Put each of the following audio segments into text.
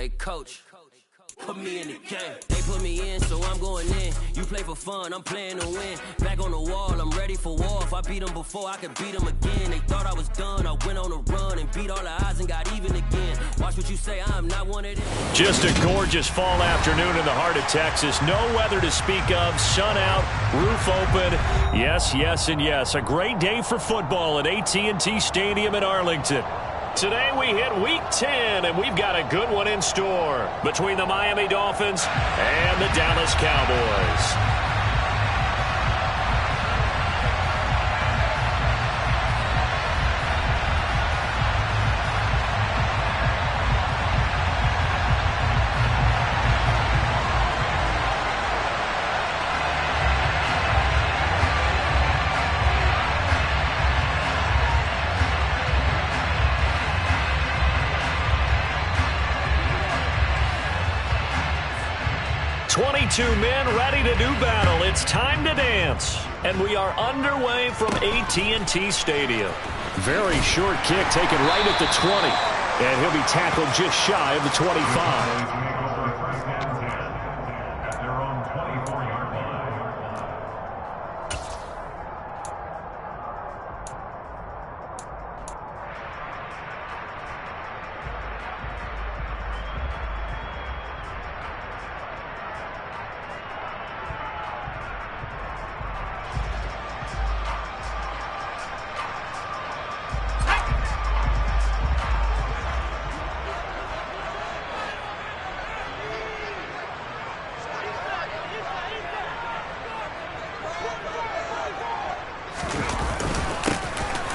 Hey, coach. Put me in the game. They put me in, so I'm going in. You play for fun, I'm playing to win. Back on the wall, I'm ready for war. If I beat them before, I could beat them again. They thought I was done, I went on a run and beat all the odds and got even again. Watch what you say, I'm not one of them. Just a gorgeous fall afternoon in the heart of Texas. No weather to speak of, sun out, roof open. Yes, yes, and yes. A great day for football at AT&T Stadium in Arlington. Today we hit Week 10, and we've got a good one in store between the Miami Dolphins and the Dallas Cowboys. 22 men ready to do battle. It's time to dance. And we are underway from AT&T Stadium. Very short kick taken right at the 20. And he'll be tackled just shy of the 25.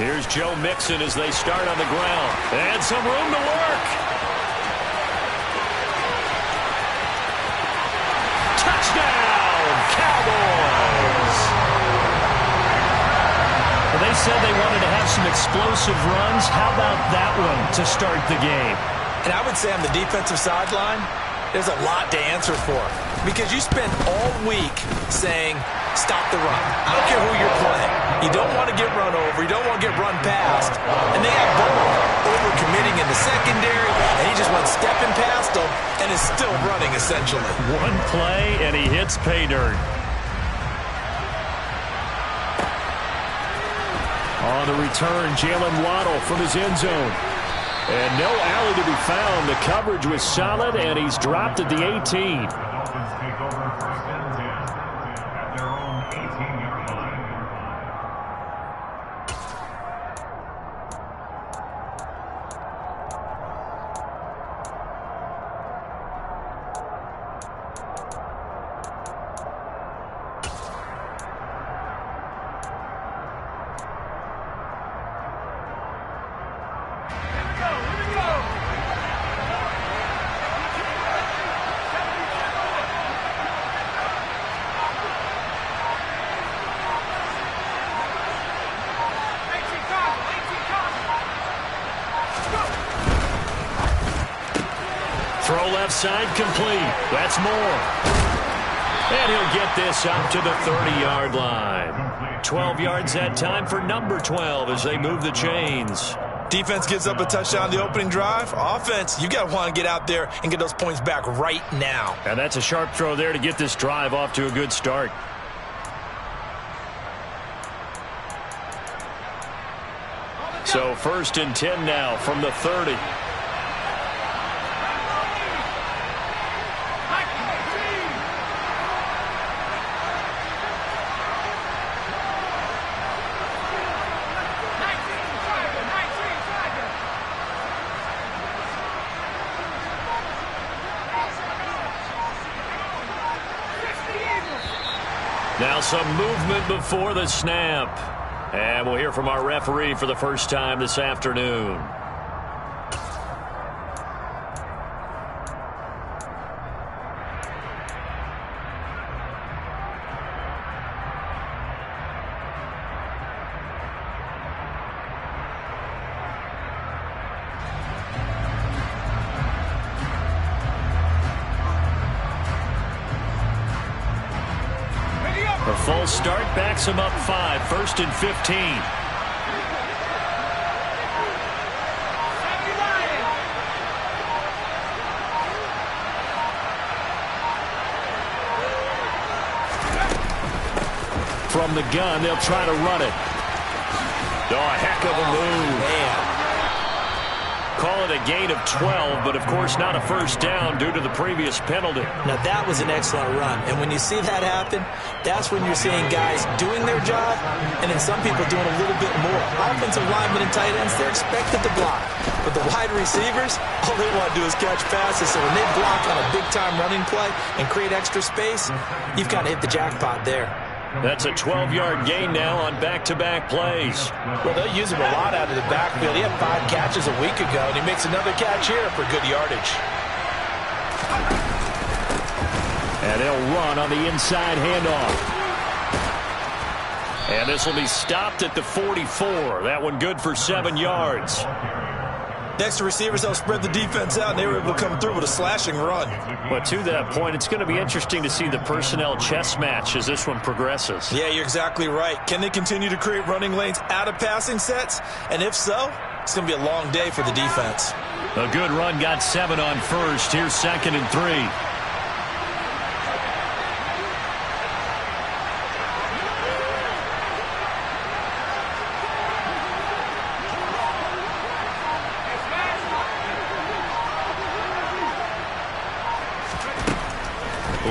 Here's Joe Mixon as they start on the ground. And some room to work. Touchdown, Cowboys! Well, they said they wanted to have some explosive runs. How about that one to start the game? And I would say on the defensive sideline, there's a lot to answer for. Because you spent all week saying, stop the run. I don't care who you're playing. You don't want to get run over. You don't want to get run past. And they have both over-committing in the secondary, and he just went stepping past them and is still running, essentially. One play, and he hits pay dirt. On the return, Jalen Waddle from his end zone. And no alley to be found. The coverage was solid, and he's dropped at the 18. Throw left side complete. That's more. And he'll get this out to the 30-yard line. 12 yards that time for number 12 as they move the chains. Defense gives up a touchdown the opening drive. Offense, you got to want to get out there and get those points back right now. And that's a sharp throw there to get this drive off to a good start. So 1st and 10 now from the 30. Now some movement before the snap. And we'll hear from our referee for the first time this afternoon. A full start backs him up 5, 1st and 15. From the gun, they'll try to run it. Oh, a heck of a move. Man. Call it a gain of 12, but of course not a first down due to the previous penalty. Now that was an excellent run, and when you see that happen, that's when you're seeing guys doing their job, and then some people doing a little bit more. Offensive linemen and tight ends, they're expected to block, but the wide receivers, all they want to do is catch passes, so when they block on a big-time running play and create extra space, you've got to hit the jackpot there. That's a 12-yard gain now on back-to-back plays. Well, they'll use him a lot out of the backfield. He had 5 catches a week ago, and he makes another catch here for good yardage. And they'll run on the inside handoff. And this will be stopped at the 44. That one good for 7 yards. Next to receivers, they'll spread the defense out, and they were able to come through with a slashing run. But to that point, it's going to be interesting to see the personnel chess match as this one progresses. Yeah, you're exactly right. Can they continue to create running lanes out of passing sets? And if so, it's going to be a long day for the defense. A good run got 7 on first. Here's 2nd and 3.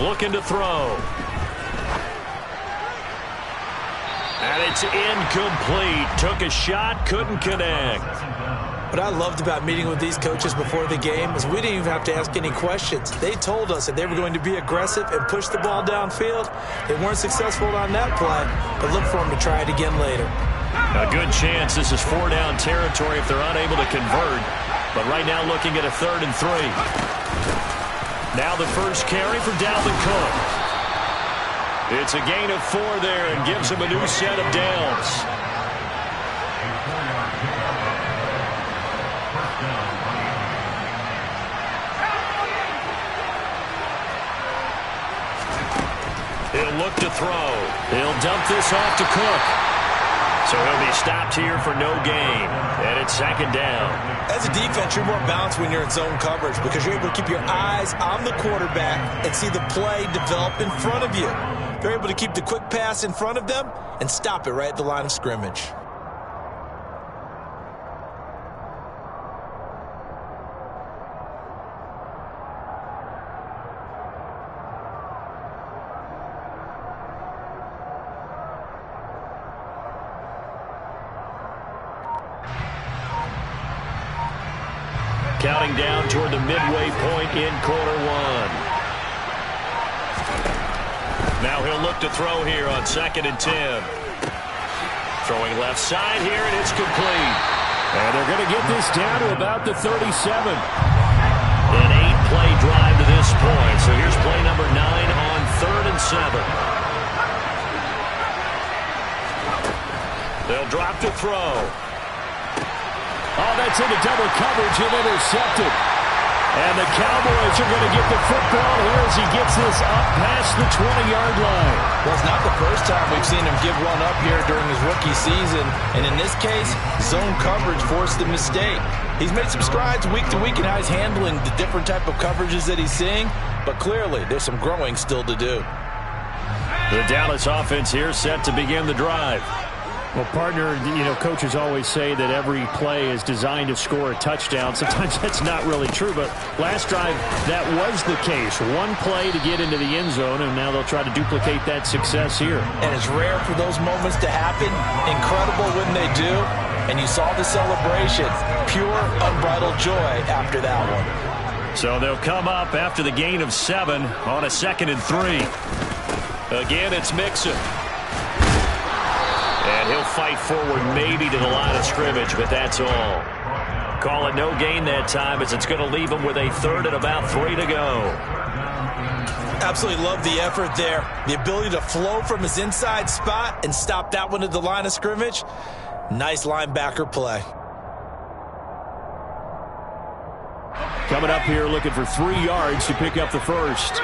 Looking to throw. And it's incomplete. Took a shot, couldn't connect. What I loved about meeting with these coaches before the game is we didn't even have to ask any questions. They told us that they were going to be aggressive and push the ball downfield. They weren't successful on that play, but look for them to try it again later. A good chance this is 4-down territory if they're unable to convert. But right now looking at a 3rd and 3. Now the first carry for Dalvin Cook. It's a gain of 4 there and gives him a new set of downs. He'll look to throw. He'll dump this off to Cook. So he'll be stopped here for no gain. And it's 2nd down. As a defense, you're more balanced when you're in zone coverage because you're able to keep your eyes on the quarterback and see the play develop in front of you. They're able to keep the quick pass in front of them and stop it right at the line of scrimmage. Counting down toward the midway point in quarter 1. Now he'll look to throw here on 2nd and 10. Throwing left side here, and it's complete. And they're going to get this down to about the 37. An 8-play drive to this point. So here's play number 9 on 3rd and 7. They'll drop to throw. Oh, that's into double coverage and intercepted. And the Cowboys are going to get the football here as he gets this up past the 20-yard line. Well, it's not the first time we've seen him give one up here during his rookie season. And in this case, zone coverage forced the mistake. He's made some strides week to week in how he's handling the different type of coverages that he's seeing. But clearly, there's some growing still to do. The Dallas offense here set to begin the drive. Well, partner, coaches always say that every play is designed to score a touchdown. Sometimes that's not really true, but last drive, that was the case. One play to get into the end zone, and now they'll try to duplicate that success here. And it's rare for those moments to happen. Incredible when they do. And you saw the celebration. Pure, unbridled joy after that one. So they'll come up after the gain of 7 on a 2nd and 3. Again, it's Mixon. And he'll fight forward maybe to the line of scrimmage, but that's all. Call it no gain that time as it's going to leave him with a 3rd and about 3 to go. Absolutely love the effort there. The ability to flow from his inside spot and stop that one at the line of scrimmage. Nice linebacker play. Coming up here looking for 3 yards to pick up the first.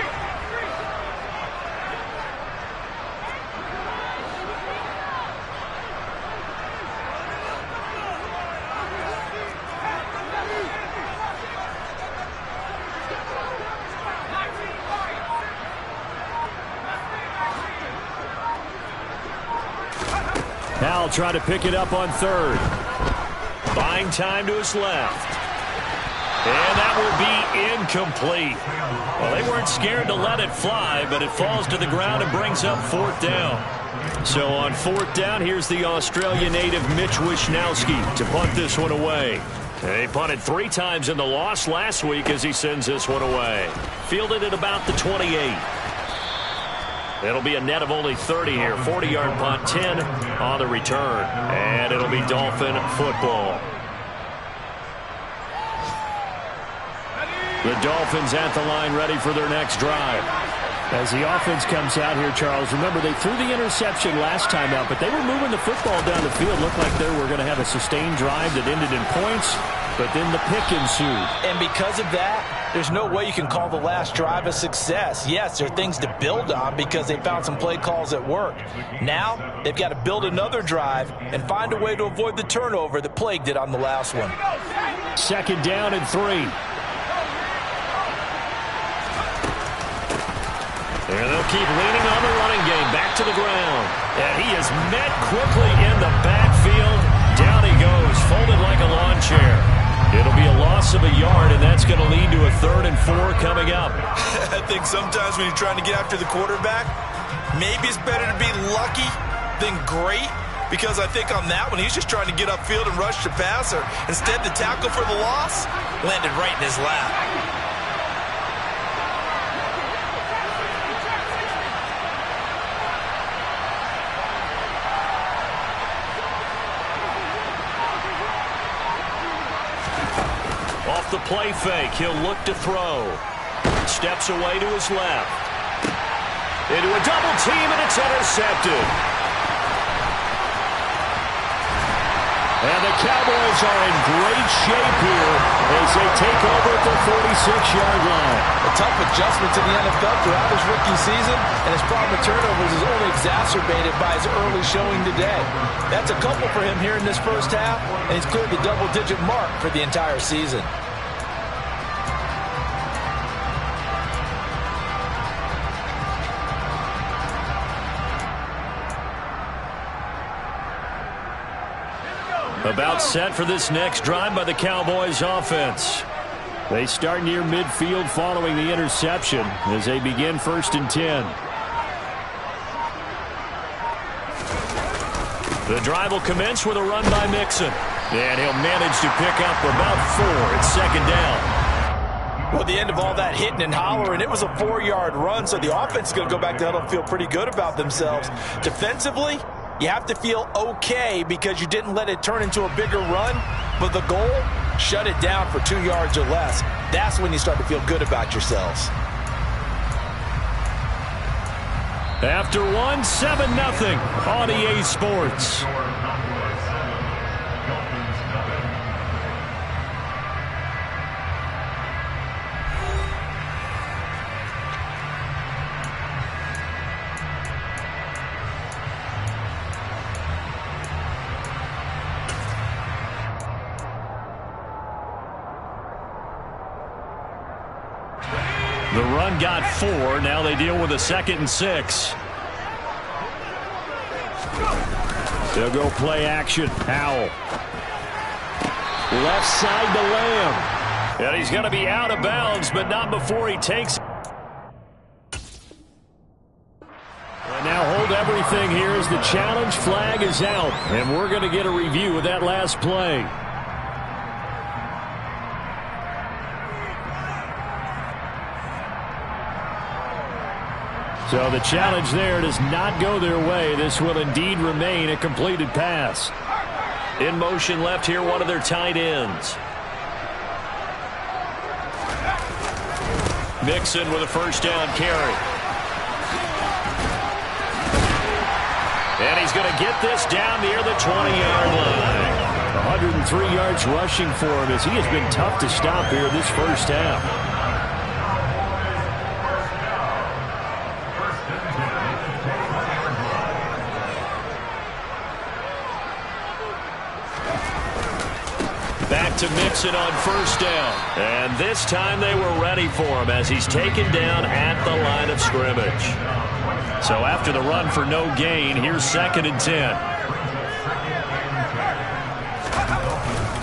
they'll try to pick it up on third. Buying time to his left. And that will be incomplete. Well, they weren't scared to let it fly, but it falls to the ground and brings up fourth down. So on fourth down, here's the Australia native Mitch Wishnowski to punt this one away. He punted 3 times in the loss last week as he sends this one away. Fielded at about the 28. It'll be a net of only 30 here. 40-yard punt, 10 on the return. And it'll be Dolphin football. The Dolphins at the line ready for their next drive. As the offense comes out here, Charles, remember they threw the interception last time out, but they were moving the football down the field. Looked like they were going to have a sustained drive that ended in points, but then the pick ensued. And because of that, there's no way you can call the last drive a success. Yes, there are things to build on because they found some play calls that worked. Now, they've got to build another drive and find a way to avoid the turnover that plagued it on the last one. 2nd down and 3. And they'll keep leaning on the running game. Back to the ground. And he is met quickly in the backfield. Down he goes, folded like a lawn chair. It'll be a loss of a yard, and that's going to lead to a 3rd and 4 coming up. I think sometimes when you're trying to get after the quarterback, maybe it's better to be lucky than great. Because I think on that one, he's just trying to get upfield and rush the passer. Instead, the tackle for the loss landed right in his lap. Off the play fake, he'll look to throw. Steps away to his left. Into a double team, and it's intercepted. And the Cowboys are in great shape here as they take over at the 46-yard line. A tough adjustment to the NFL throughout his rookie season, and his problem with turnovers is only exacerbated by his early showing today. That's a couple for him here in this first half, and he's cleared the double-digit mark for the entire season. About set for this next drive by the Cowboys offense. They start near midfield following the interception as they begin 1st and 10. The drive will commence with a run by Mixon. And he'll manage to pick up about 4 at 2nd down. Well, at the end of all that hitting and hollering, it was a 4-yard run, so the offense is going to go back to huddle and feel pretty good about themselves. Defensively, you have to feel okay because you didn't let it turn into a bigger run, but the goal, shut it down for 2 yards or less. That's when you start to feel good about yourselves. After 1, 7-0 on EA Sports. The run got 4. Now they deal with a 2nd and 6. They'll go play action. Howell. Left side to Lamb. And he's going to be out of bounds, but not before he takes. And now hold everything here as the challenge flag is out. And we're going to get a review of that last play. So the challenge there does not go their way. This will indeed remain a completed pass. In motion left here, one of their tight ends. Mixon with a 1st down carry. And he's going to get this down near the 20-yard line. 103 yards rushing for him as he has been tough to stop here this first half. Back to Mixon on 1st down. And this time they were ready for him as he's taken down at the line of scrimmage. So after the run for no gain, here's 2nd and 10.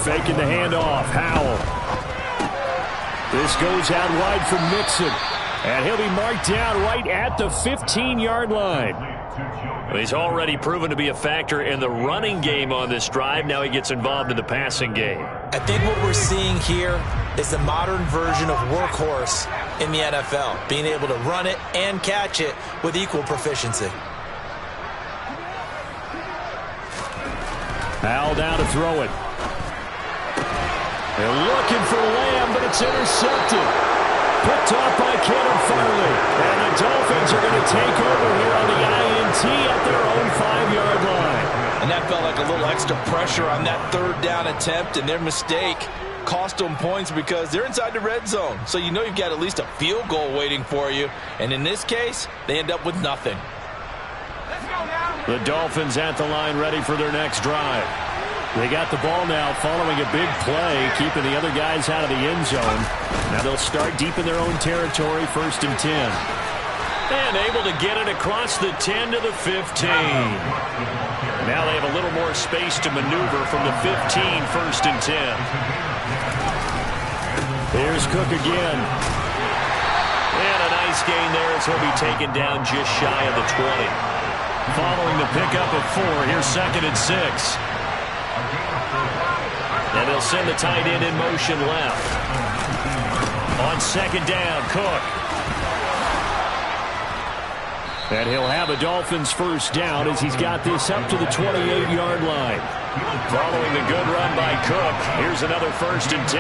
faking the handoff. Howell. This goes out wide for Mixon. And he'll be marked down right at the 15-yard line. Well, he's already proven to be a factor in the running game on this drive. Now he gets involved in the passing game. I think what we're seeing here is the modern version of workhorse in the NFL, being able to run it and catch it with equal proficiency. Howell down to throw it. They're looking for Lamb, but it's intercepted. Picked off by Caleb Farley. And the Dolphins are going to take over here on the INT at their own 5-yard line. And that felt like a little extra pressure on that third down attempt, and their mistake cost them points because they're inside the red zone. So you know you've got at least a field goal waiting for you. And in this case, they end up with nothing. The Dolphins at the line ready for their next drive. They got the ball now following a big play, keeping the other guys out of the end zone. Now they'll start deep in their own territory, 1st and 10. And able to get it across the 10 to the 15. Now they have a little more space to maneuver from the 15, 1st and 10. Here's Cook again. And a nice gain there as he'll be taken down just shy of the 20. Following the pickup of 4, here's 2nd and 6. And they'll send the tight end in motion left. On 2nd down, Cook. And he'll have a Dolphins 1st down as he's got this up to the 28-yard line. Following the good run by Cook, here's another 1st and 10.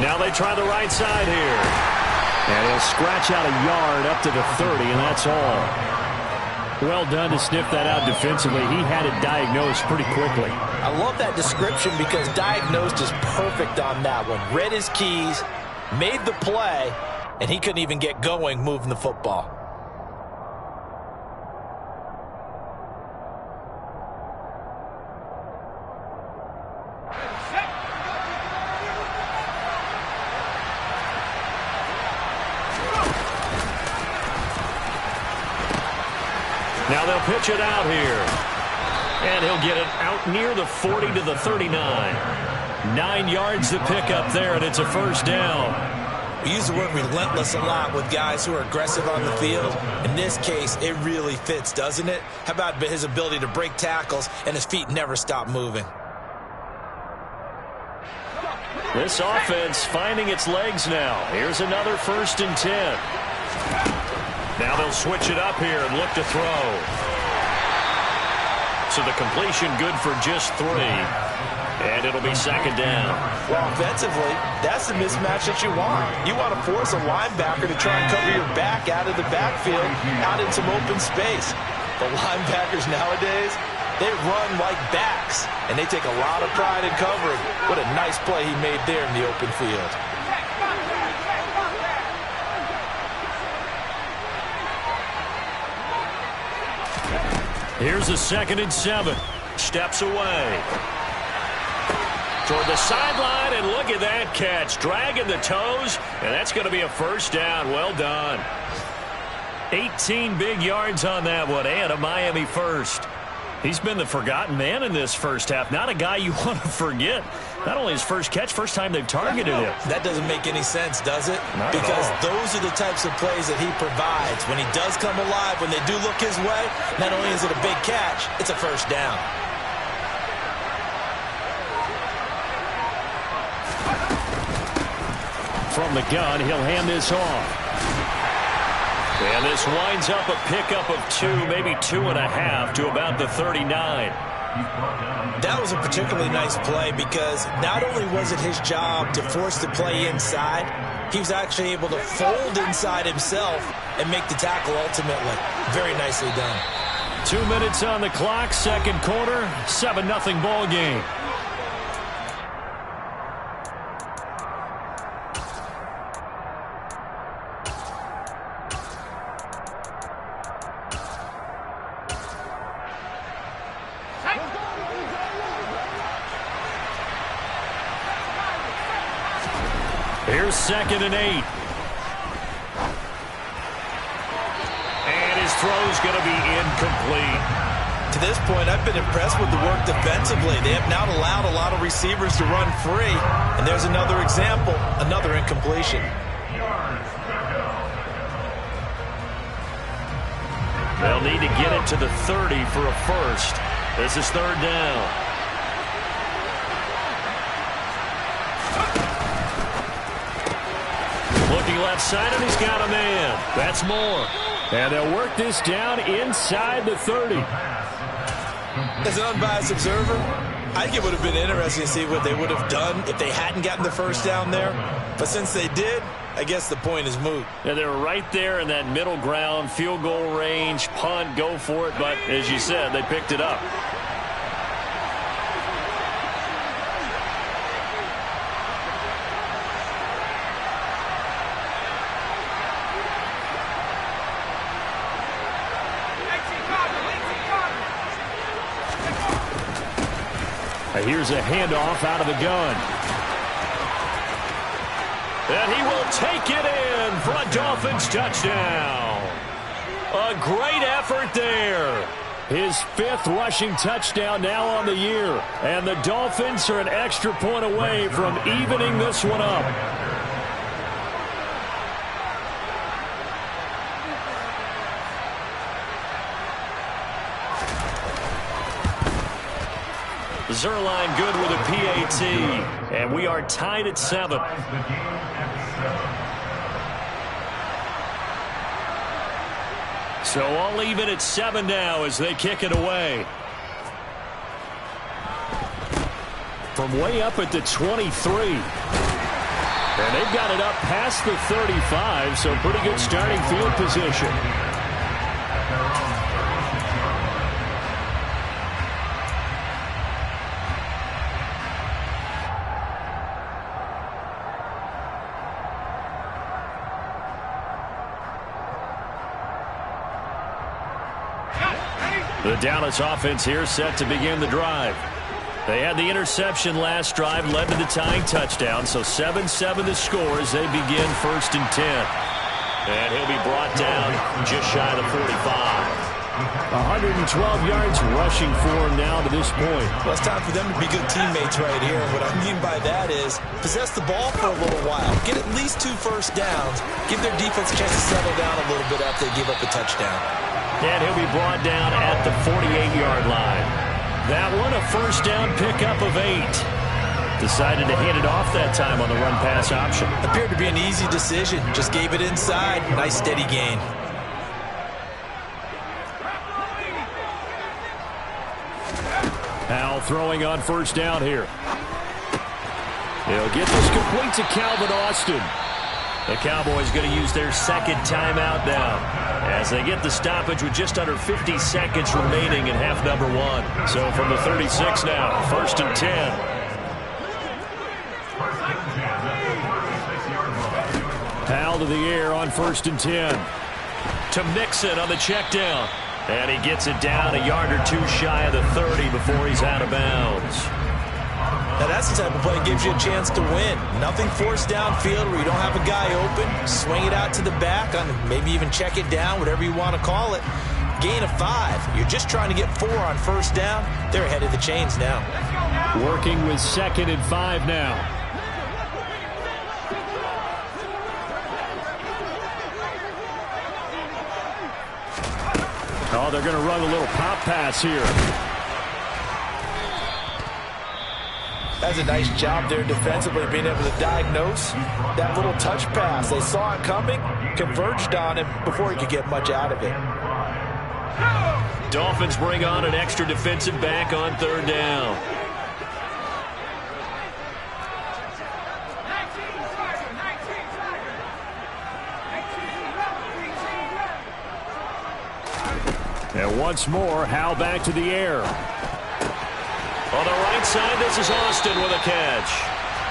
Now they try the right side here. And he'll scratch out a yard up to the 30, and that's all. Well done to sniff that out defensively. He had it diagnosed pretty quickly. I love that description because diagnosed is perfect on that one. Read his keys, made the play, and he couldn't even get going moving the football. Now they'll pitch it out here. And he'll get it out near the 40 to the 39. 9 yards to pick up there, and it's a 1st down. We use the word relentless a lot with guys who are aggressive on the field. In this case, it really fits, doesn't it? How about his ability to break tackles and his feet never stop moving? This offense finding its legs now. Here's another 1st and 10. Now they'll switch it up here and look to throw. So the completion good for just 3. And it'll be 2nd down. Well, offensively, that's the mismatch that you want. You want to force a linebacker to try and cover your back out of the backfield, out in some open space. The linebackers nowadays, they run like backs, and they take a lot of pride in covering. What a nice play he made there in the open field. Here's a 2nd and 7. Steps away. Toward the sideline, and look at that catch. Dragging the toes, and that's going to be a 1st down. Well done. 18 big yards on that one, and a Miami 1st. He's been the forgotten man in this first half. Not a guy you want to forget. Not only his first catch, first time they've targeted him. That doesn't make any sense, does it? Not because those are the types of plays that he provides. When he does come alive, when they do look his way, not only is it a big catch, it's a 1st down. From the gun, he'll hand this off. And this winds up a pickup of 2, maybe 2.5 to about the 39. That was a particularly nice play because not only was it his job to force the play inside, he was actually able to fold inside himself and make the tackle ultimately. Very nicely done. 2 minutes on the clock, 2nd quarter, 7-0 ball game. Here's 2nd and 8. And throw's going to be incomplete. To this point, I've been impressed with the work defensively. They have not allowed a lot of receivers to run free. And there's another example, another incompletion. They'll need to get it to the 30 for a first. This is third down. Looking left side, and he's got a man. That's more. And they'll work this down inside the 30. As an unbiased observer, I think it would have been interesting to see what they would have done if they hadn't gotten the first down there. But since they did, I guess the point is moot. Yeah, they were right there in that middle ground, field goal range, punt, go for it. But as you said, they picked it up. Here's a handoff out of the gun. And he will take it in for a Dolphins touchdown. A great effort there. His fifth rushing touchdown now on the year. And the Dolphins are an extra point away from evening this one up. Zerline good with a PAT. And we are tied at 7. So all even at 7 now as they kick it away. From way up at the 23. And they've got it up past the 35, so pretty good starting field position. The Dallas offense here set to begin the drive. They had the interception last drive, led to the tying touchdown, so 7-7 the score as they begin 1st and 10. And he'll be brought down just shy of the 45. 112 yards rushing for him now to this point. Well, it's time for them to be good teammates right here. What I mean by that is possess the ball for a little while. Get at least 2 first downs. Give their defense a chance to settle down a little bit after they give up a touchdown. And he'll be brought down at the 48-yard line. That one a first down pickup of 8. Decided to hand it off that time on the run-pass option. Appeared to be an easy decision. Just gave it inside. Nice steady gain. Powell throwing on first down here. He'll get this complete to Calvin Austin. The Cowboys going to use their second timeout now as they get the stoppage with just under 50 seconds remaining in half number 1. So from the 36 now, 1st and 10. Powell to the air on 1st and 10. To Mixon on the check down. And he gets it down a yard or 2 shy of the 30 before he's out of bounds. Now that's the type of play that gives you a chance to win. Nothing forced downfield where you don't have a guy open. Swing it out to the back, on maybe even check it down, whatever you want to call it. Gain of 5. You're just trying to get 4 on first down. They're ahead of the chains now. Working with 2nd and 5 now. Oh, they're going to run a little pop pass here. That's a nice job there defensively, being able to diagnose that little touch pass. They saw it coming, converged on him before he could get much out of it. Dolphins bring on an extra defensive back on 3rd down. And once more, Howell back to the air. On the right side, this is Austin with a catch.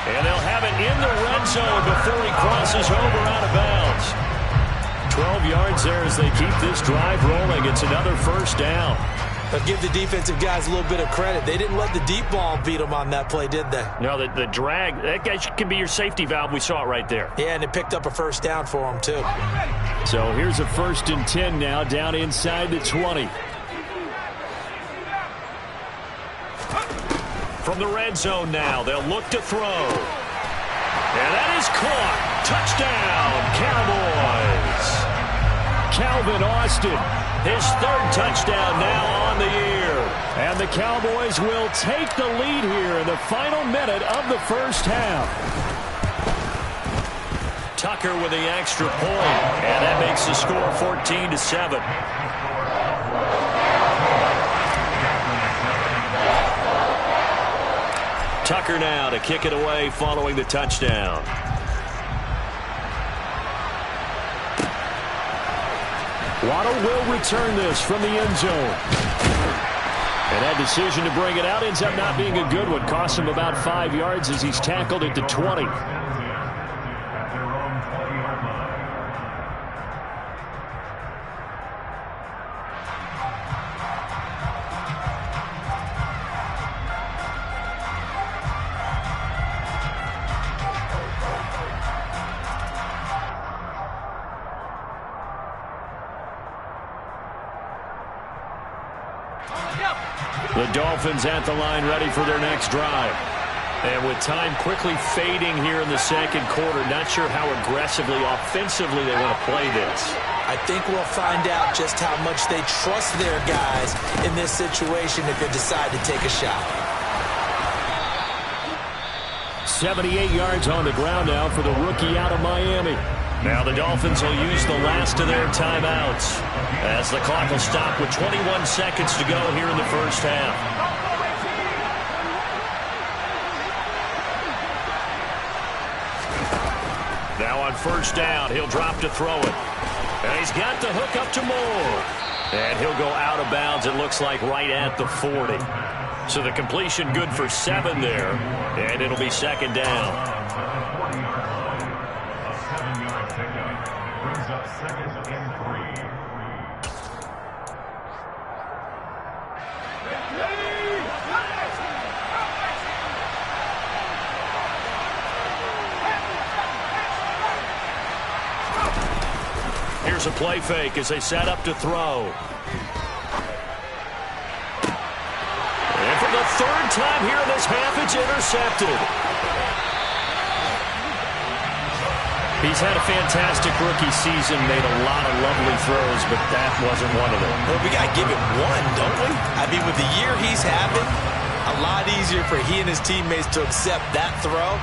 And they'll have it in the red zone before he crosses over out of bounds. 12 yards there as they keep this drive rolling. It's another first down. But give the defensive guys a little bit of credit. They didn't let the deep ball beat them on that play, did they? No, the drag, that guy can be your safety valve. We saw it right there. Yeah, and it picked up a first down for them, too. So here's a 1st and 10 now, down inside the 20. From the red zone now, they'll look to throw. And that is caught. Touchdown, Cowboys. Calvin Austin, his 3rd touchdown now on the year. And the Cowboys will take the lead here in the final minute of the first half. Tucker with the extra point, and that makes the score 14-7. Tucker now to kick it away following the touchdown. Waddle will return this from the end zone. And that decision to bring it out ends up not being a good one. Costs him about 5 yards as he's tackled at the 20. The Dolphins at the line ready for their next drive. And with time quickly fading here in the second quarter, not sure how aggressively, offensively they want to play this. I think we'll find out just how much they trust their guys in this situation if they decide to take a shot. 78 yards on the ground now for the rookie out of Miami. Now the Dolphins will use the last of their timeouts as the clock will stop with 21 seconds to go here in the first half. Now on first down, he'll drop to throw it. And he's got the hook up to Moore. And he'll go out of bounds, it looks like, right at the 40. So the completion good for 7 there, and it'll be second down. Here's a play fake as they set up to throw. And for the 3rd time here in this half, it's intercepted. He's had a fantastic rookie season, made a lot of lovely throws, but that wasn't one of them. Well, we got to give him one, don't we? I mean, with the year he's having, a lot easier for he and his teammates to accept that throw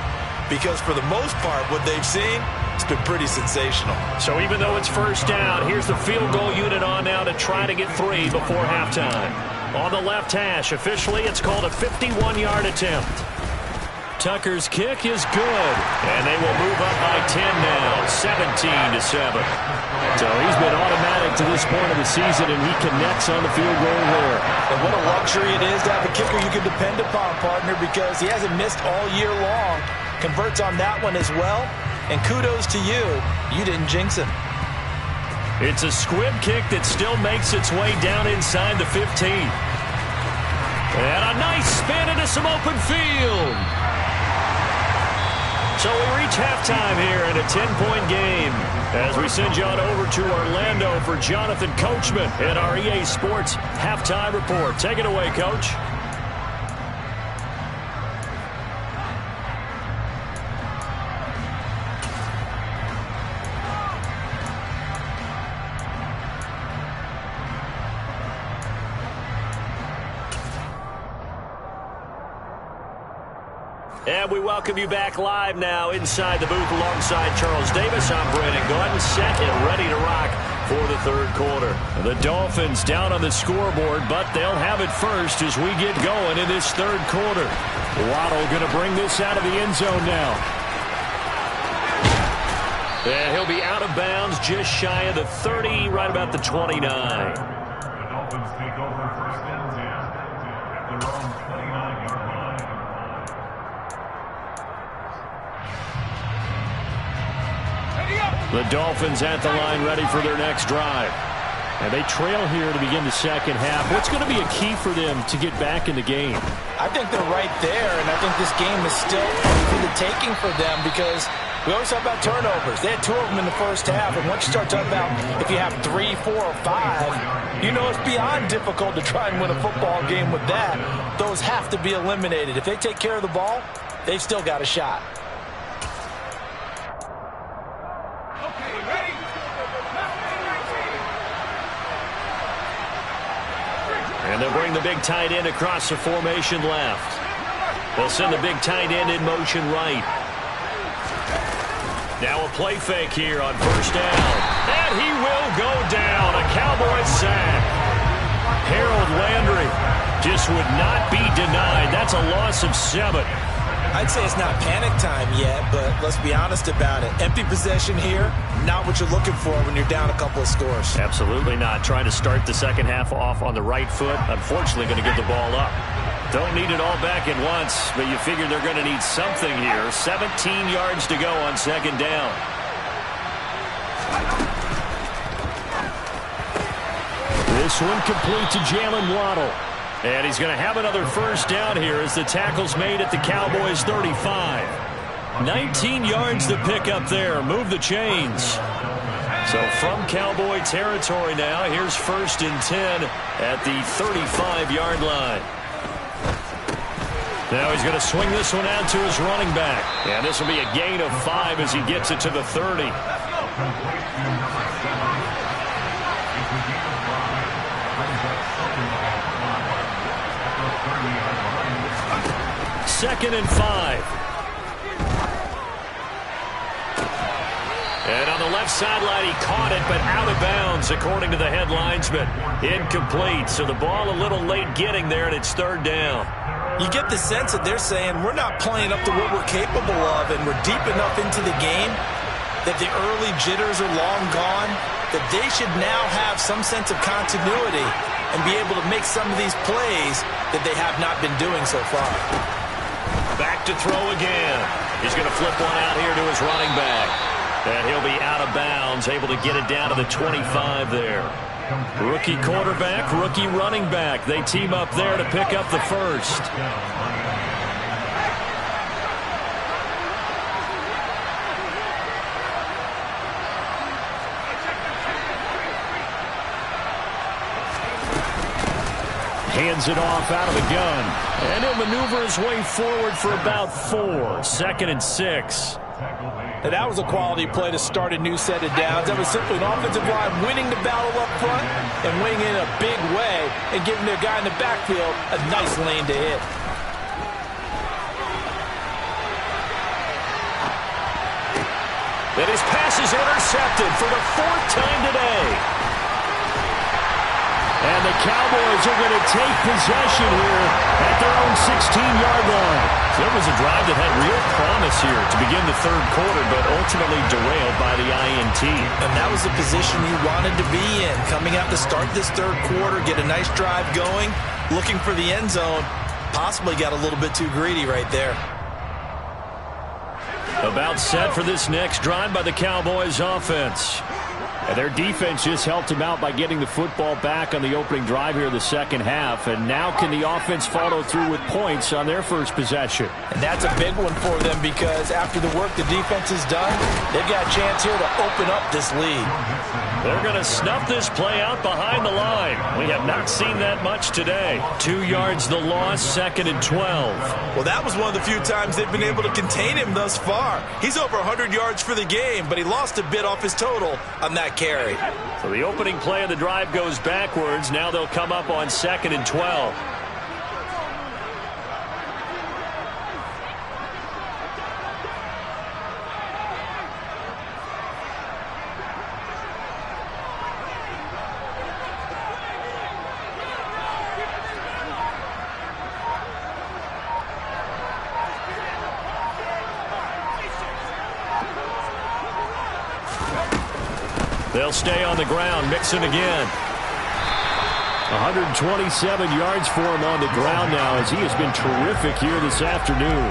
because for the most part, what they've seen, it's been pretty sensational. So even though it's first down, here's the field goal unit on now to try to get 3 before halftime. On the left hash, officially, it's called a 51-yard attempt. Tucker's kick is good, and they will move up by 10 now, 17-7. So he's been automatic to this point of the season, and he connects on the field goal there. And what a luxury it is to have a kicker you can depend upon, partner, because he hasn't missed all year long. Converts on that one as well, and kudos to you. You didn't jinx him. It's a squib kick that still makes its way down inside the 15. And a nice spin into some open field. So we reach halftime here in a 10-point game as we send you on over to Orlando for Jonathan Coachman at our EA Sports Halftime Report. Take it away, Coach. And we welcome you back live now inside the booth alongside Charles Davis. I'm Brandon Gordon, set and ready to rock for the 3rd quarter. The Dolphins down on the scoreboard, but they'll have it first as we get going in this 3rd quarter. Waddle going to bring this out of the end zone now. And he'll be out of bounds just shy of the 30, right about the 29. The Dolphins take over 1st and 10 at their own 29-yard line. The Dolphins at the line ready for their next drive. And they trail here to begin the second half. What's going to be a key for them to get back in the game? I think they're right there, and I think this game is still for the taking for them because we always talk about turnovers. They had 2 of them in the first half, and once you start talking about if you have 3, 4, or 5, you know it's beyond difficult to try and win a football game with that. Those have to be eliminated. If they take care of the ball, they've still got a shot. And they'll bring the big tight end across the formation left. They'll send the big tight end in motion right. Now a play fake here on first down. And he will go down. A Cowboys sack. Harold Landry just would not be denied. That's a loss of 7. I'd say it's not panic time yet, but let's be honest about it. Empty possession here, not what you're looking for when you're down a couple of scores. Absolutely not. Trying to start the second half off on the right foot. Unfortunately, going to give the ball up. Don't need it all back at once, but you figure they're going to need something here. 17 yards to go on second down. This one complete to Jalen Waddle. And he's going to have another first down here as the tackle's made at the Cowboys 35. 19 yards to pick up there. Move the chains. So from Cowboy territory now, here's 1st and 10 at the 35-yard line. Now he's going to swing this one out to his running back. And this will be a gain of 5 as he gets it to the 30. Second and 5. And on the left sideline, he caught it, but out of bounds, according to the head linesman. Incomplete, so the ball a little late getting there, and it's 3rd down. You get the sense that they're saying we're not playing up to what we're capable of, and we're deep enough into the game that the early jitters are long gone, that they should now have some sense of continuity and be able to make some of these plays that they have not been doing so far. Back to throw again. He's going to flip one out here to his running back. And he'll be out of bounds, able to get it down to the 25 there. Rookie quarterback, rookie running back. They team up there to pick up the first. Hands it off out of the gun. And he'll maneuver his way forward for about 4. 2nd and 6. And that was a quality play to start a new set of downs. That was simply an offensive line winning the battle up front and winning in a big way and giving their guy in the backfield a nice lane to hit. And his pass is intercepted for the 4th time today. And the Cowboys are going to take possession here at their own 16-yard line. So it was a drive that had real promise here to begin the 3rd quarter, but ultimately derailed by the INT. And that was the position you wanted to be in. Coming out to start this 3rd quarter, get a nice drive going, looking for the end zone. Possibly got a little bit too greedy right there. About set for this next drive by the Cowboys offense. And their defense just helped them out by getting the football back on the opening drive here in the second half. And now can the offense follow through with points on their first possession? And that's a big one for them because after the work the defense has done, they've got a chance here to open up this lead. They're going to snuff this play out behind the line. We have not seen that much today. 2 yards the loss, 2nd and 12. Well, that was one of the few times they've been able to contain him thus far. He's over 100 yards for the game, but he lost a bit off his total on that carry. So the opening play of the drive goes backwards. Now they'll come up on 2nd and 12. They'll stay on the ground, Mixon again. 127 yards for him on the ground now as he has been terrific here this afternoon.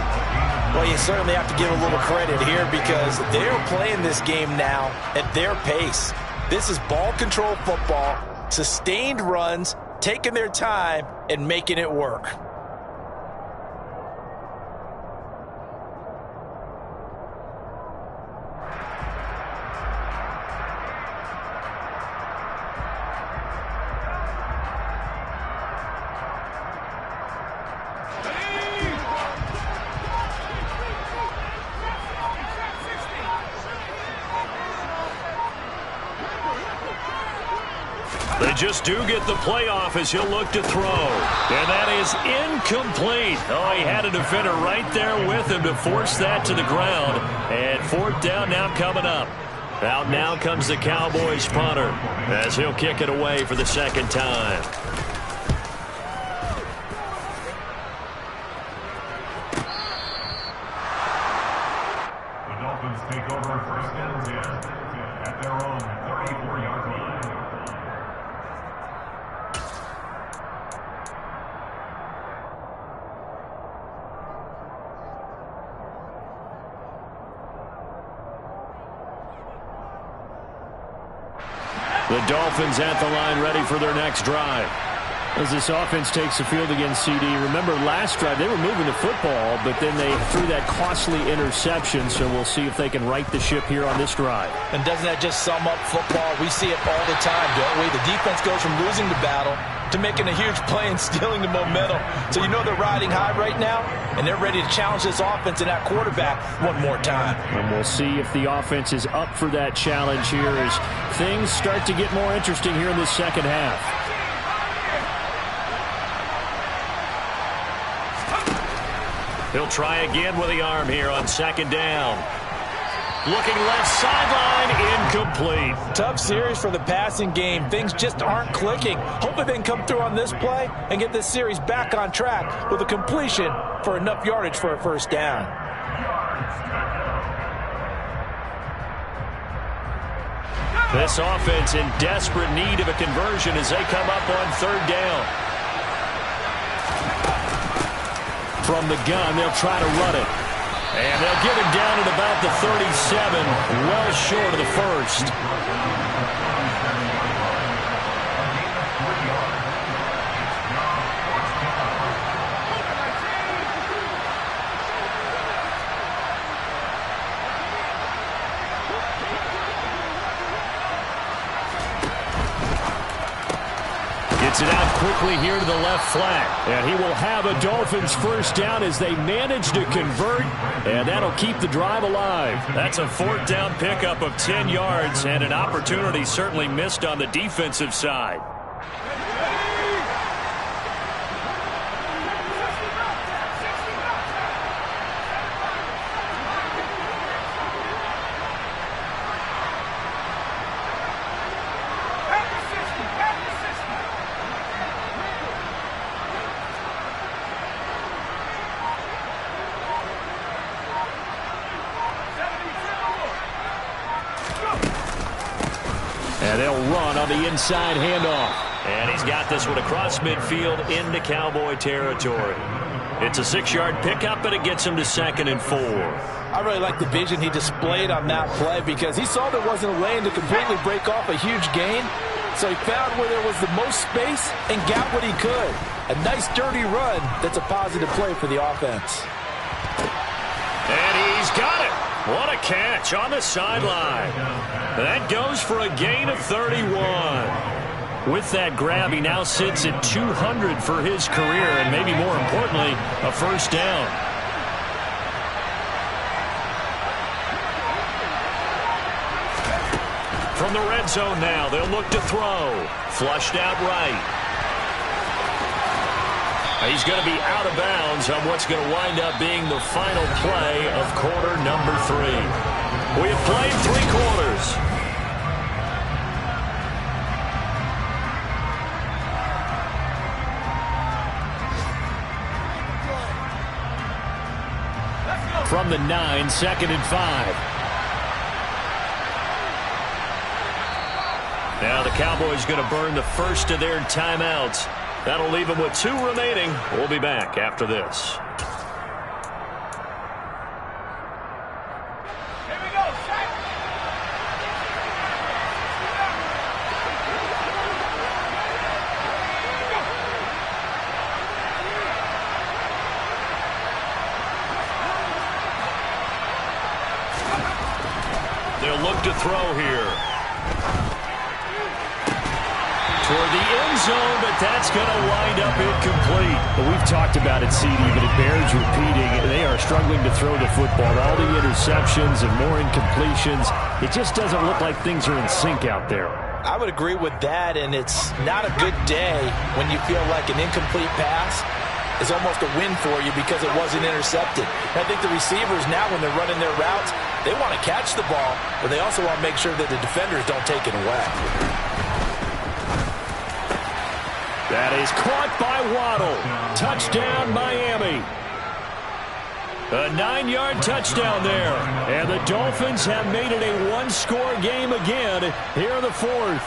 Well, you certainly have to give a little credit here because they're playing this game now at their pace. This is ball control football. sustained runs, taking their time, and making it work. They just do get the playoff as he'll look to throw. And that is incomplete. Oh, he had a defender right there with him to force that to the ground. And fourth down now coming up. Out now comes the Cowboys punter as he'll kick it away for the second time. The Dolphins take over first and 10 at their own 34-yard line. The Dolphins at the line ready for their next drive. As this offense takes the field against CD, remember last drive they were moving the football, but then they threw that costly interception, so we'll see if they can right the ship here on this drive. And doesn't that just sum up football? We see it all the time, don't we? The defense goes from losing the battle to making a huge play and stealing the momentum. So you know they're riding high right now, and they're ready to challenge this offense and that quarterback one more time. And we'll see if the offense is up for that challenge here as things start to get more interesting here in this second half. He'll try again with the arm here on second down. Looking left sideline, incomplete. Tough series for the passing game. Things just aren't clicking. Hopefully they can come through on this play and get this series back on track with a completion for enough yardage for a first down. This offense in desperate need of a conversion as they come up on third down. From the gun, they'll try to run it. And they'll get him down at about the 37, well short of the first. Gets it out quickly here to the left flank. And he will have a Dolphins first down as they manage to convert, and that'll keep the drive alive. That's a fourth down pickup of 10 yards and an opportunity certainly missed on the defensive side. And they'll run on the inside handoff. And he's got this one across midfield into Cowboy territory. It's a 6-yard pickup, and it gets him to 2nd and 4. I really like the vision he displayed on that play because he saw there wasn't a lane to completely break off a huge gain. So he found where there was the most space and got what he could. A nice dirty run that's a positive play for the offense. And he's got it. What a catch on the sideline. That goes for a gain of 31. With that grab, he now sits at 200 for his career, and maybe more importantly, a first down. From the red zone now, they'll look to throw. Flushed out right. He's going to be out of bounds on what's going to wind up being the final play of quarter number 3. We have played 3 quarters. From the 9, 2nd and 5. Now the Cowboys going to burn the first of their timeouts. That'll leave them with 2 remaining. We'll be back after this. to throw here. Toward the end zone, but that's going to wind up incomplete. Well, we've talked about it, CD, but it bears repeating. They are struggling to throw the football. All the interceptions and more incompletions. It just doesn't look like things are in sync out there. I would agree with that, and it's not a good day when you feel like an incomplete pass is almost a win for you because it wasn't intercepted. I think the receivers now, when they're running their routes, they want to catch the ball, but they also want to make sure that the defenders don't take it away. That is caught by Waddle. Touchdown, Miami. A 9-yard touchdown there. And the Dolphins have made it a one-score game again here in the fourth.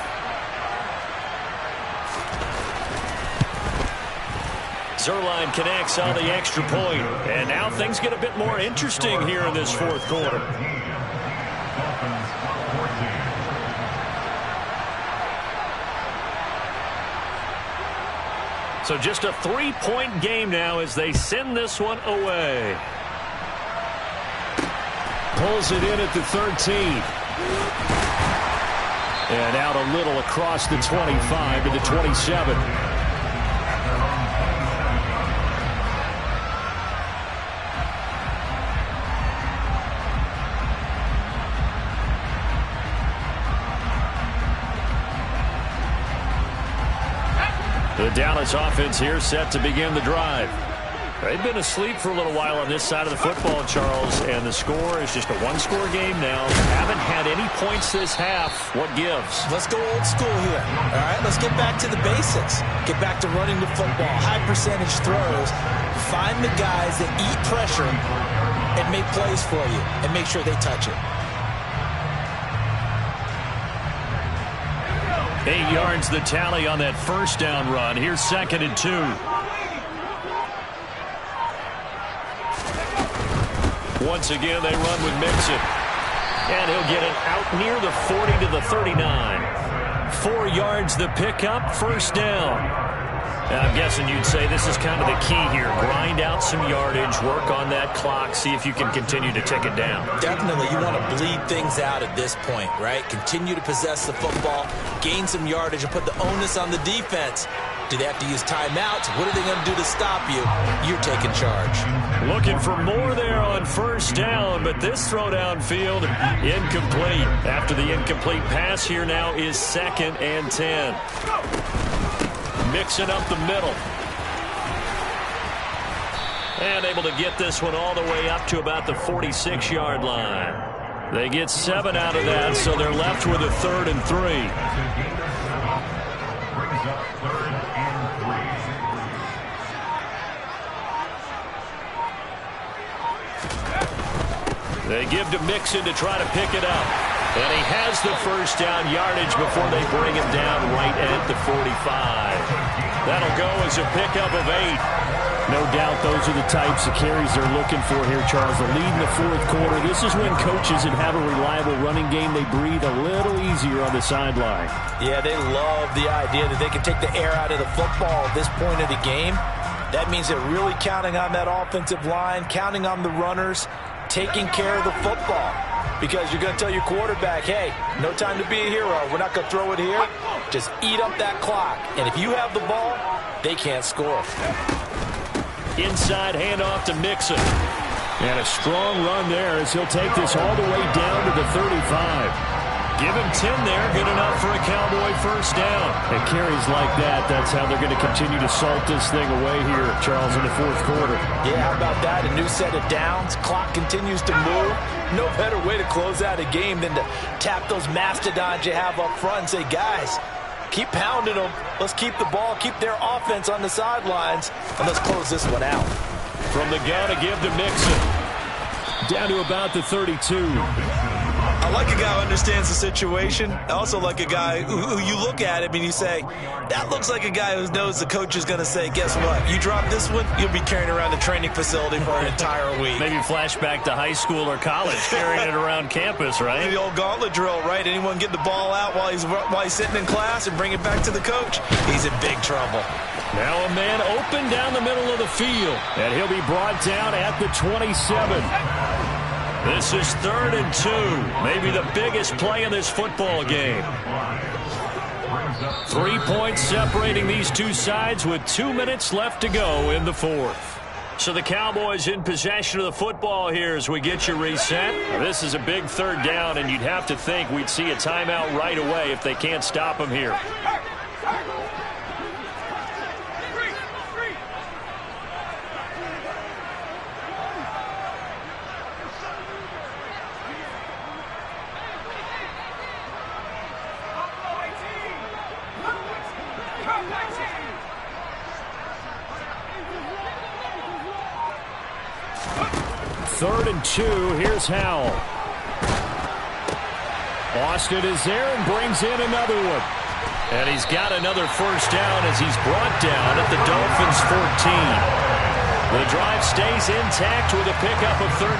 Zerline connects on the extra point. And now things get a bit more interesting here in this fourth quarter. So just a 3-point game now as they send this one away. Pulls it in at the 13. And out a little across the 25 to the 27. The Dallas offense here set to begin the drive. They've been asleep for a little while on this side of the football, Charles, and the score is just a one-score game now. Haven't had any points this half. What gives? Let's go old school here. All right, let's get back to the basics. Get back to running the football, high percentage throws. Find the guys that eat pressure and make plays for you and make sure they touch it. 8 yards the tally on that first down run. Here's 2nd and 2. Once again, they run with Mixon. And he'll get it out near the 40 to the 39. 4 yards the pickup, first down. And I'm guessing you'd say this is kind of the key here. Grind out some yardage, work on that clock, see if you can continue to tick it down. Definitely, you want to bleed things out at this point, right? Continue to possess the football, gain some yardage, and put the onus on the defense. Do they have to use timeouts? What are they going to do to stop you? You're taking charge. Looking for more there on first down, but this throw downfield, incomplete. After the incomplete pass, here now is 2nd and 10. Mixing up the middle. And able to get this one all the way up to about the 46-yard line. They get 7 out of that, so they're left with a 3rd and 3. Brings up 3rd and 3. They give to Mixon to try to pick it up. And he has the first down yardage before they bring him down right at the 45. That'll go as a pickup of 8. No doubt those are the types of carries they're looking for here, Charles. The lead in the fourth quarter. This is when coaches that have a reliable running game, they breathe a little easier on the sideline. Yeah, they love the idea that they can take the air out of the football at this point of the game. That means they're really counting on that offensive line, counting on the runners, taking care of the football. Because you're going to tell your quarterback, hey, no time to be a hero. We're not going to throw it here. Just eat up that clock. And if you have the ball, they can't score. Inside handoff to Mixon. And a strong run there as he'll take this all the way down to the 35. Give him 10 there. Good enough for a Cowboy first down. And carries like that, that's how they're going to continue to salt this thing away here, Charles, in the fourth quarter. Yeah, how about that? A new set of downs. Clock continues to move. No better way to close out a game than to tap those mastodons you have up front and say, guys, keep pounding them. Let's keep the ball, keep their offense on the sidelines, and let's close this one out. From the gun to give to Mixon. Down to about the 32. I like a guy who understands the situation. I also like a guy who you look at him and you say, that looks like a guy who knows the coach is going to say, guess what? You drop this one, you'll be carrying around the training facility for an entire week. Maybe flashback to high school or college, carrying it around campus, right? The old gauntlet drill, right? Anyone get the ball out while he's sitting in class and bring it back to the coach? He's in big trouble. Now a man open down the middle of the field, and he'll be brought down at the 27. This is 3rd and 2. Maybe the biggest play in this football game. 3 points separating these two sides with 2 minutes left to go in the 4th. So the Cowboys in possession of the football here as we get you reset. Now, this is a big 3rd down, and you'd have to think we'd see a timeout right away if they can't stop them here. Third and 2. Here's Howell. Austin is there and brings in another one. And he's got another first down as he's brought down at the Dolphins' 14. The drive stays intact with a pickup of 13.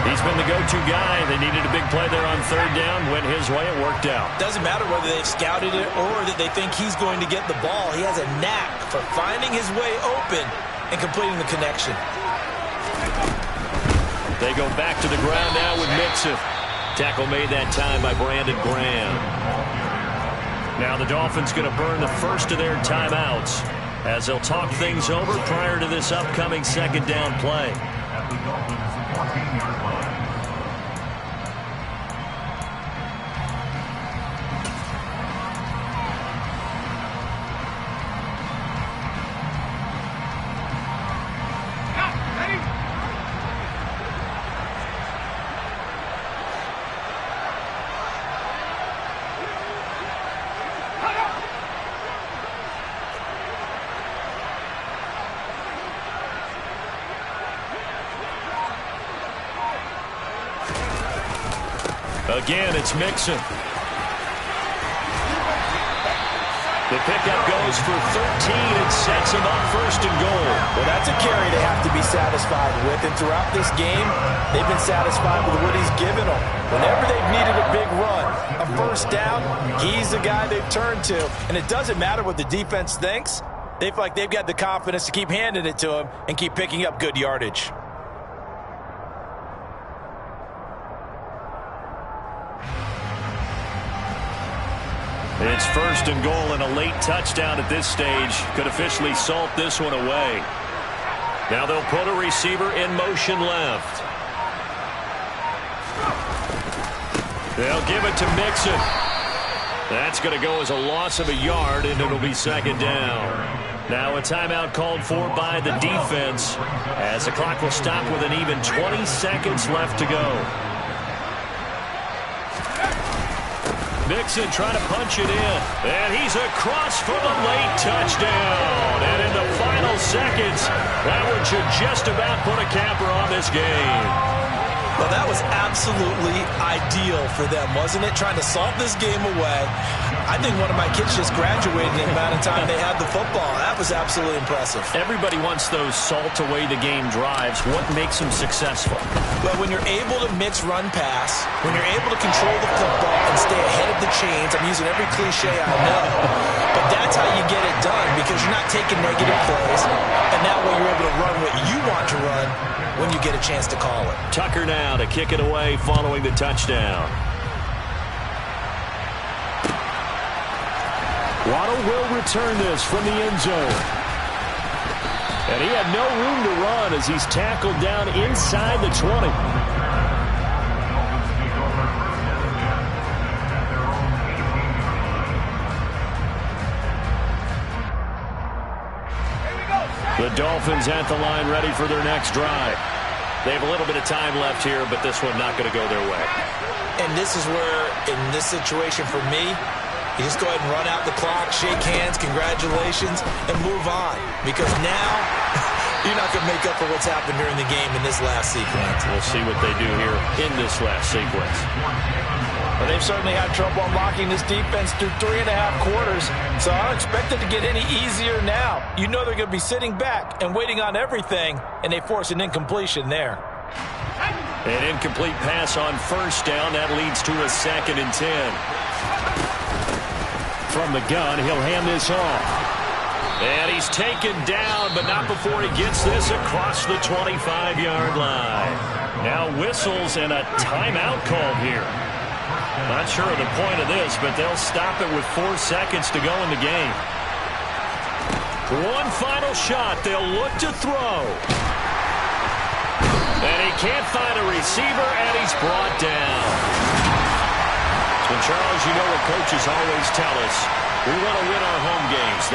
He's been the go-to guy. They needed a big play there on 3rd down. Went his way. It worked out. Doesn't matter whether they've scouted it or that they think he's going to get the ball. He has a knack for finding his way open and completing the connection. They go back to the ground now with Mixon. Tackle made that time by Brandon Graham. Now the Dolphins going to burn the first of their timeouts as they'll talk things over prior to this upcoming 2nd down play. At the Dolphins' 14-yard line. Again, it's Mixon. The pickup goes for 13 and sets him up 1st and goal. Well, that's a carry they have to be satisfied with. And throughout this game, they've been satisfied with what he's given them. Whenever they've needed a big run, a first down, he's the guy they've turned to. And it doesn't matter what the defense thinks. They feel like they've got the confidence to keep handing it to him and keep picking up good yardage. It's 1st and goal, and a late touchdown at this stage could officially salt this one away. Now they'll put a receiver in motion left. They'll give it to Mixon. That's going to go as a loss of a yard, and it'll be 2nd down. Now a timeout called for by the defense as the clock will stop with an even 20 seconds left to go. Mixon trying to punch it in. And he's across for the late touchdown. And in the final seconds, that one should just about put a capper on this game. Well, that was absolutely ideal for them, wasn't it? Trying to salt this game away. I think one of my kids just graduated in the amount of time they had the football. That was absolutely impressive. Everybody wants those salt-away-the-game drives. What makes them successful? Well, when you're able to mix run-pass, when you're able to control the football and stay ahead of the chains, I'm using every cliche I know, but that's how you get it done because you're not taking negative plays, and that way you're able to run what you want to run when you get a chance to call it. Tucker now to kick it away following the touchdown. Waddle will return this from the end zone. And he had no room to run as he's tackled down inside the 20. The Dolphins at the line ready for their next drive. They have a little bit of time left here, but this one not going to go their way. And this is where, in this situation for me, you just go ahead and run out the clock, shake hands, congratulations, and move on. Because now, you're not going to make up for what's happened during the game in this last sequence. We'll see what they do here in this last sequence. Well, they've certainly had trouble unlocking this defense through 3.5 quarters, so I don't expect it to get any easier now. You know they're going to be sitting back and waiting on everything, and they force an incompletion there. An incomplete pass on first down. That leads to a 2nd and 10. From the gun, he'll hand this off. And he's taken down, but not before he gets this across the 25-yard line. Now whistles and a timeout called here. Not sure of the point of this, but they'll stop it with 4 seconds to go in the game. One final shot. They'll look to throw. And he can't find a receiver, and he's brought down. And Charles, you know what coaches always tell us. We want to win our home games.